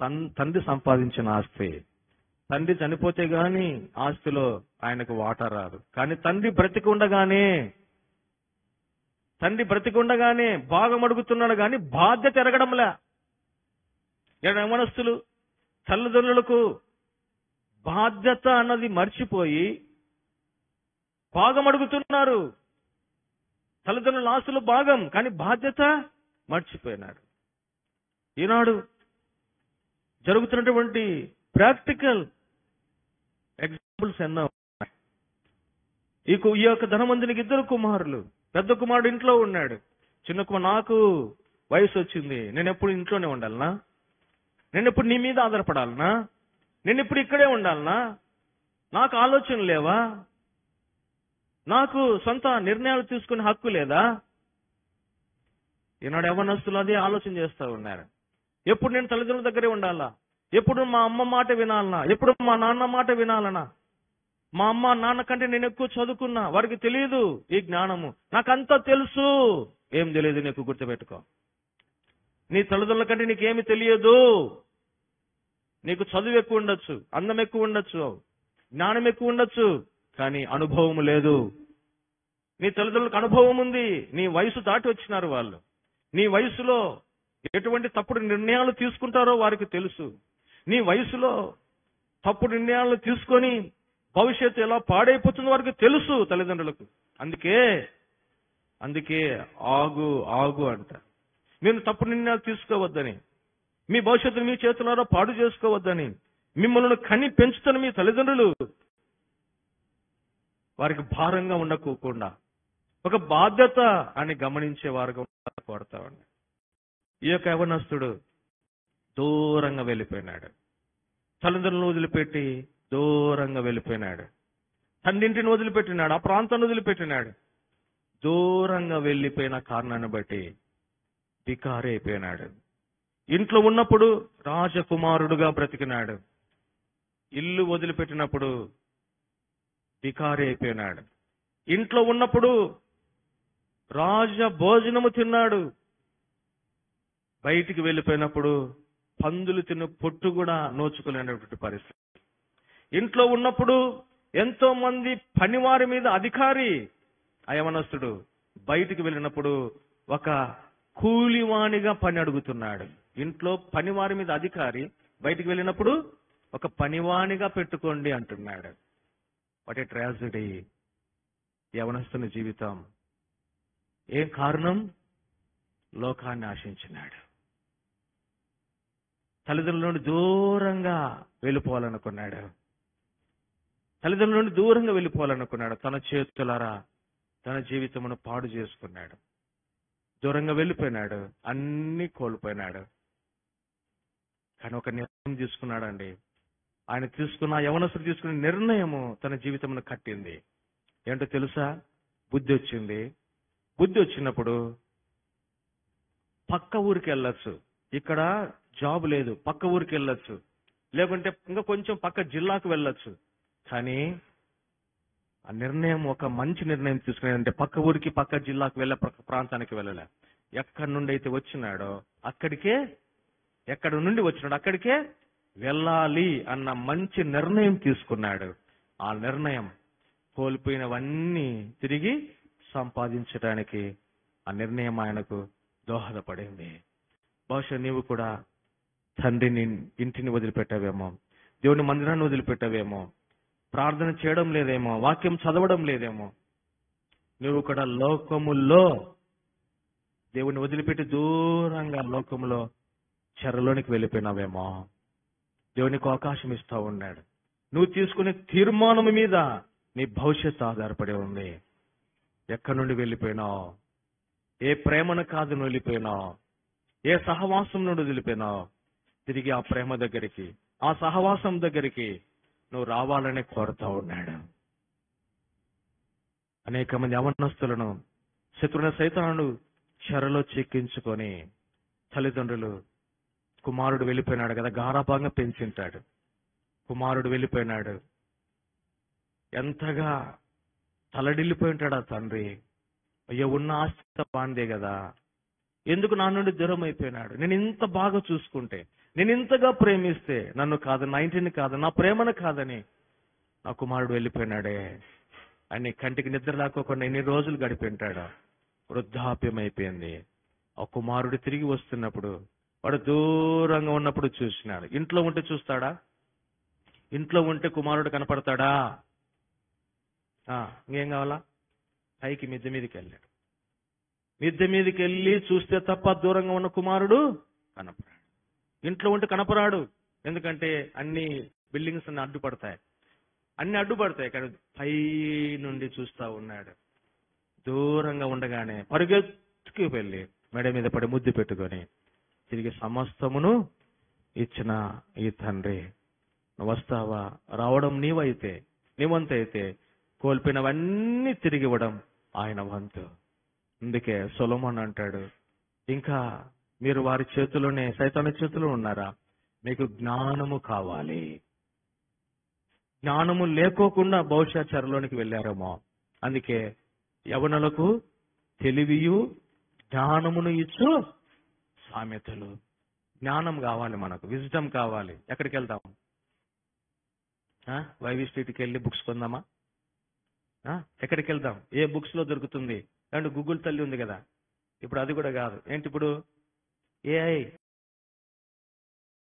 తండ్రి సంపాదించిన ఆస్తి. తండ్రి చనిపోతే గాని ఆస్తిలో ఆయనకు వాటా రాదు. కానీ తండ్రి బ్రతికుండగానే భాగం అడుగుతున్నాడు కానీ బాధ్యత ఎరగడంలే. యవనస్తులు తల్లిదండ్రులకు బాధ్యత అన్నది మర్చిపోయి భాగం అడుగుతున్నారు. తల్లిదండ్రుల ఆస్తులు భాగం, కానీ బాధ్యత మర్చిపోయినారు. ఈనాడు జరుగుతున్నటువంటి ప్రాక్టికల్ ఎగ్జాంపుల్స్ ఎన్నో ఉన్నాయి. ఈ యొక్క ధనవంతునికి 2 కుమారులు. పెద్ద కుమారుడు ఇంట్లో ఉన్నాడు. చిన్న కుమారుడు, నాకు వయసు వచ్చింది, నేను ఎప్పుడు ఇంట్లోనే ఉండాలనా? నేను ఎప్పుడు నీ మీద ఆధారపడాలనా? నేను ఇప్పుడు ఇక్కడే ఉండాలనా? నాకు ఆలోచన లేవా? నాకు సొంత నిర్ణయాలు తీసుకునే హక్కు లేదా? ఈనాడు యవ్వనస్తులు అదే ఆలోచన చేస్తూ ఉన్నారు. ఎప్పుడు నేను తల్లిదండ్రుల దగ్గరే ఉండాలా? ఎప్పుడు మా అమ్మ మాట వినాలనా? ఎప్పుడు మా నాన్న మాట వినాలనా? మా అమ్మ నాన్న కంటే నేను ఎక్కువ చదువుకున్నా, వారికి తెలియదు ఈ జ్ఞానము, నాకంతా తెలుసు. ఏం తెలియదు నీకు, గుర్తుపెట్టుకో. నీ తల్లిదండ్రుల కంటే నీకేమి తెలియదు. నీకు చదువు ఎక్కువ ఉండొచ్చు, అందం ఎక్కువ ఉండొచ్చు, జ్ఞానం ఎక్కువ ఉండొచ్చు, కానీ అనుభవం లేదు. నీ తల్లిదండ్రులకు అనుభవం ఉంది. నీ వయసు దాటి వచ్చినారు వాళ్ళు. నీ వయసులో ఎటువంటి తప్పుడు నిర్ణయాలు తీసుకుంటారో వారికి తెలుసు. నీ వయసులో తప్పుడు నిర్ణయాలు తీసుకొని భవిష్యత్తు ఎలా పాడైపోతుందో వారికి తెలుసు తల్లిదండ్రులకు. అందుకే ఆగు అంట. మీరు తప్పుడు నిర్ణయాలు తీసుకోవద్దని, మీ భవిష్యత్తును మీ చేతులారా పాడు చేసుకోవద్దని, మిమ్మల్ని కని పెంచుతున్న మీ తల్లిదండ్రులు వారికి భారంగా ఉండకోకుండా ఒక బాధ్యత అని గమనించే వారుగా కోరుతామండి. ఈ యొక్క యవనస్తుడు దూరంగా వెళ్ళిపోయినాడు. తల్లిదండ్రులను వదిలిపెట్టి దూరంగా వెళ్ళిపోయినాడు. తండ్రింటిని వదిలిపెట్టినాడు, ఆ ప్రాంతాన్ని వదిలిపెట్టినాడు. దూరంగా వెళ్ళిపోయిన కారణాన్ని బట్టి బికారి అయిపోయినాడు. ఇంట్లో ఉన్నప్పుడు రాజకుమారుడుగా బ్రతికినాడు. ఇల్లు వదిలిపెట్టినప్పుడు బికారి అయిపోయినాడు. ఇంట్లో ఉన్నప్పుడు రాజ భోజనము తిన్నాడు. బయటికి వెళ్ళిపోయినప్పుడు పందులు తిన్న పొట్టు కూడా నోచుకోలేనటువంటి పరిస్థితి. ఇంట్లో ఉన్నప్పుడు ఎంతో మంది పనివారి మీద అధికారి యవనస్తుడు. బయటికి వెళ్ళినప్పుడు ఒక కూలివాణిగా పని అడుగుతున్నాడు. ఇంట్లో పనివారి మీద అధికారి, బయటికి వెళ్ళినప్పుడు ఒక పనివాణిగా పెట్టుకోండి అంటున్నాడు. వాట్ ఏ ట్రాజడీ యవనస్తుని జీవితం. ఏం కారణం? లోకాన్ని ఆశించినాడు. తల్లిదండ్రుల నుండి దూరంగా వెళ్ళిపోవాలనుకున్నాడు. తన చేతులారా తన జీవితమును పాడు చేసుకున్నాడు. దూరంగా వెళ్ళిపోయినాడు, అన్ని కోల్పోయినాడు. కానీ ఒక నిర్ణయం తీసుకున్నాడండి. యవనస్తుడు తీసుకున్న నిర్ణయము తన జీవితమును కట్టింది. ఏంటో తెలుసా? బుద్ధి వచ్చింది. బుద్ధి వచ్చినప్పుడు పక్క ఊరికి వెళ్ళొచ్చు. ఇక్కడ జాబ్ లేదు, పక్క ఊరికి వెళ్ళొచ్చు. లేకుంటే ఇంకా కొంచెం పక్క జిల్లాకు వెళ్ళొచ్చు. కానీ ఆ నిర్ణయం ఒక మంచి నిర్ణయం తీసుకున్నాడంటే పక్క ఊరికి, పక్క జిల్లాకు ప్రాంతానికి వెళ్ళలే. ఎక్కడి నుండి అయితే వచ్చినాడో అక్కడికే వెళ్ళాలి అన్న మంచి నిర్ణయం తీసుకున్నాడు. ఆ నిర్ణయం కోల్పోయినవన్నీ తిరిగి సంపాదించడానికి ఆ నిర్ణయం ఆయనకు దోహదపడింది. బహుశా నీవు కూడా తండ్రిని, ఇంటిని వదిలిపెట్టావేమో, దేవుని మందిరాన్ని వదిలిపెట్టావేమో, ప్రార్థన చేయడం లేదేమో, వాక్యం చదవడం లేదేమో. నువ్వు కూడా లోకములో దేవుని వదిలిపెట్టి దూరంగా లోకములో చెరలోనికి వెళ్ళిపోయినావేమో. దేవునికి అవకాశం ఇస్తా ఉన్నాడు. నువ్వు తీసుకునే తీర్మానం మీద నీ భవిష్యత్తు ఆధారపడి ఉంది. ఎక్కడి నుండి వెళ్ళిపోయినావు? ఏ ప్రేమను కాదు నువ్వు వెళ్ళిపోయినావు? ఏ సహవాసం నుండి వదిలిపోయినావు? తిరిగి ఆ ప్రేమ దగ్గరికి, ఆ సహవాసం దగ్గరికి నువ్వు రావాలని కోరుతా ఉన్నాడు. అనేక మంది యవనస్తులను శత్రువుల సైతాను చెరలో చిక్కించుకొని తల్లిదండ్రులు, కుమారుడు వెళ్ళిపోయినాడు కదా, గారాభంగా పెంచింటాడు. కుమారుడు వెళ్ళిపోయినాడు, ఎంతగా తలడిల్లిపోయి ఉంటాడు ఆ తండ్రి. అయ్యో, ఉన్న ఆస్తి బాందే కదా, ఎందుకు నా నుండి దూరం అయిపోయినాడు? నేను ఇంత బాగా చూసుకుంటే, నేను ఇంతగా ప్రేమిస్తే నన్ను కాదు, నా ఇంటిని కాదు, నా ప్రేమను కాదని నా కుమారుడు వెళ్ళిపోయినాడే అని కంటికి నిద్ర లేకోకుండా ఎన్ని రోజులు గడిపింటాడు. వృద్ధాప్యం అయిపోయింది. ఆ కుమారుడు తిరిగి వస్తున్నప్పుడు వాడు దూరంగా ఉన్నప్పుడు చూసినాడు. ఇంట్లో ఉంటే చూస్తాడా? ఇంట్లో ఉంటే కుమారుడు కనపడతాడా? ఇంకేం కావాలా? పైకి మిద్దె మీదకి వెళ్ళాడు. మిద్దె మీదకి వెళ్ళి చూస్తే తప్ప దూరంగా ఉన్న కుమారుడు కనపరాడు. ఇంట్లో ఉంటే కనపరాడు. ఎందుకంటే అన్ని బిల్డింగ్స్ అన్ని అడ్డుపడతాయి. కానీ పై నుండి చూస్తా ఉన్నాడు. దూరంగా ఉండగానే పరుగెత్తుకు వెళ్ళి మెడ మీద పడి ముద్దు పెట్టుకొని తిరిగి సమస్తమును ఇచ్చిన ఈ తండ్రి, నువ్వు వస్తావా? రావడం నీ వంతు అయితే కోల్పోయినవన్నీ తిరిగి ఇవ్వడం ఆయన వంతు. అందుకే సొలొమోను అంటాడు, ఇంకా మీరు వారి చేతిలోనే, సైతాను చేతిలో ఉన్నారా? మీకు జ్ఞానము కావాలి. జ్ఞానము లేకోకుండా బహుశా చెరలోనికి వెళ్ళారేమో. అందుకే యవనులకు తెలివియు జ్ఞానమును ఇచ్చు సామెతలు. జ్ఞానం కావాలి, మనకు విజ్డమ్ కావాలి. ఎక్కడికి వెళ్దాం? వైవి స్ట్రీట్కి వెళ్ళి బుక్స్ కొందామా? ఎక్కడికి వెళ్దాం? ఏ బుక్స్ లో దొరుకుతుంది? అండ్ గూగుల్ తల్లి ఉంది కదా, ఇప్పుడు అది కూడా కాదు. ఏంటి ఇప్పుడు? ఏఐ